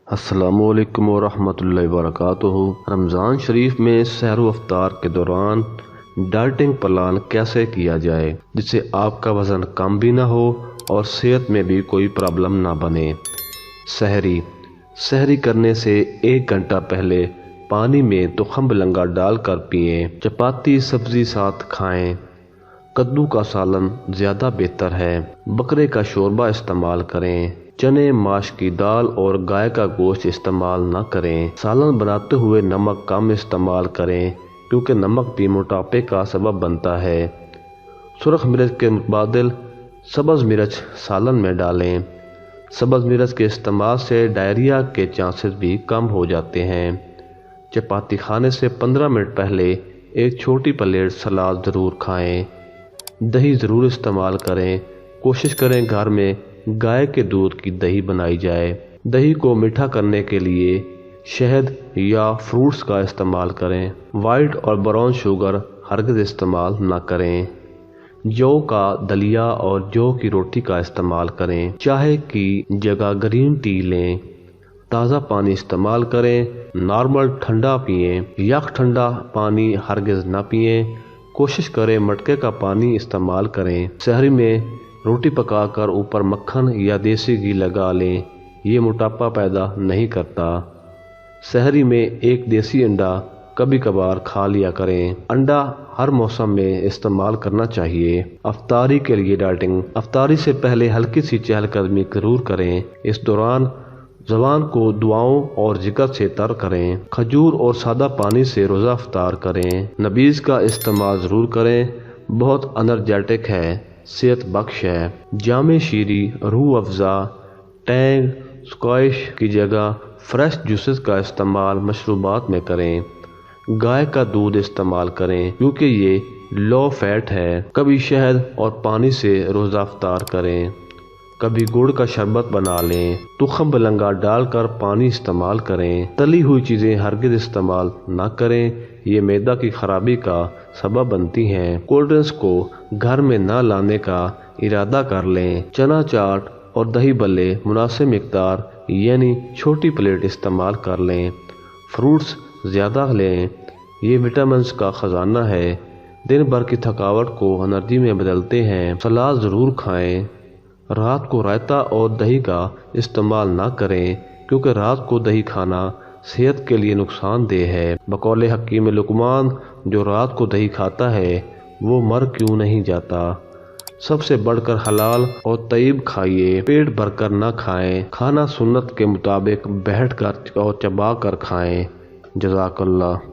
السلام علیکم ورحمۃ اللہ وبرکاتہ۔ رمضان شریف میں سحر و افطار کے دوران ڈائٹنگ پلان کیسے کیا جائے جس سے آپ کا وزن کم بھی نہ ہو اور صحت میں بھی کوئی پرابلم نہ بنے۔ سحری کرنے سے 1 گھنٹہ پہلے پانی میں تخم بلنگا ڈال کر پئیں۔ چپاتی سبزی ساتھ کھائیں۔ کدو کا سالن زیادہ بہتر ہے۔ بکرے کا شوربہ استعمال کریں۔ چنے، ماش کی دال اور گائے کا گوشت استعمال نہ کریں۔ سالن بناتے ہوئے نمک کم استعمال کریں کیونکہ نمک بھی موٹاپے کا سبب بنتا ہے۔ سرخ مرچ کے متبادل سبز مرچ سالن میں ڈالیں۔ سبز مرچ کے استعمال سے ڈائریا کے چانسز بھی کم ہو جاتے ہیں۔ چپاتی کھانے سے 15 منٹ پہلے ایک چھوٹی پلیٹ سلاد ضرور کھائیں۔ دہی ضرور استعمال کریں۔ کوشش کریں گھر میں گائے کے دودھ کی دہی بنائی جائے۔ دہی کو میٹھا کرنے کے لیے شہد یا فروٹس کا استعمال کریں۔ وائٹ اور براؤن شوگر ہرگز استعمال نہ کریں۔ جو کا دلیا اور جو کی روٹی کا استعمال کریں۔ چائے کی جگہ گرین ٹی لیں۔ تازہ پانی استعمال کریں۔ نارمل ٹھنڈا پئیں۔ یک ٹھنڈا پانی ہرگز نہ پئیں۔ کوشش کریں مٹکے کا پانی استعمال کریں۔ سحری میں روٹی پکا کر اوپر مکھن یا دیسی گھی لگا لیں۔ یہ موٹاپا پیدا نہیں کرتا۔ سحری میں ایک دیسی انڈا کبھی کبھار کھا لیا کریں۔ انڈا ہر موسم میں استعمال کرنا چاہیے۔ افطاری کے لیے ڈائٹنگ۔ افطاری سے پہلے ہلکی سی چہل قدمی ضرور کریں۔ اس دوران زبان کو دعاؤں اور ذکر سے تر کریں۔ کھجور اور سادہ پانی سے روزہ افطار کریں۔ نبیذ کا استعمال ضرور کریں۔ بہت انرجیٹک ہے، صحت بخش ہے۔ جامع شیریں، روح افزا، ٹینگ، اسکواش کی جگہ فریش جوسز کا استعمال مشروبات میں کریں۔ گائے کا دودھ استعمال کریں کیونکہ یہ لو فیٹ ہے۔ کبھی شہد اور پانی سے روزہ افطار کریں۔ کبھی گڑ کا شربت بنا لیں۔ تخم بلنگا ڈال کر پانی استعمال کریں۔ تلی ہوئی چیزیں ہرگز استعمال نہ کریں، یہ معدہ کی خرابی کا سبب بنتی ہیں۔ کولڈ ڈرنکس کو گھر میں نہ لانے کا ارادہ کر لیں۔ چنا چاٹ اور دہی بھلے مناسب مقدار یعنی چھوٹی پلیٹ استعمال کر لیں۔ فروٹس زیادہ لیں، یہ وٹامنز کا خزانہ ہے، دن بھر کی تھکاوٹ کو انرجی میں بدلتے ہیں۔ سلاد ضرور کھائیں۔ رات کو رائتا اور دہی کا استعمال نہ کریں کیونکہ رات کو دہی کھانا صحت کے لیے نقصان دہ ہے۔ بقول حکیم لقمان، جو رات کو دہی کھاتا ہے وہ مر کیوں نہیں جاتا۔ سب سے بڑھ کر حلال اور طیب کھائیے، پیٹ بھر کر نہ کھائیں۔ کھانا سنت کے مطابق بیٹھ کر اور چبا کر کھائیں۔ جزاک اللہ۔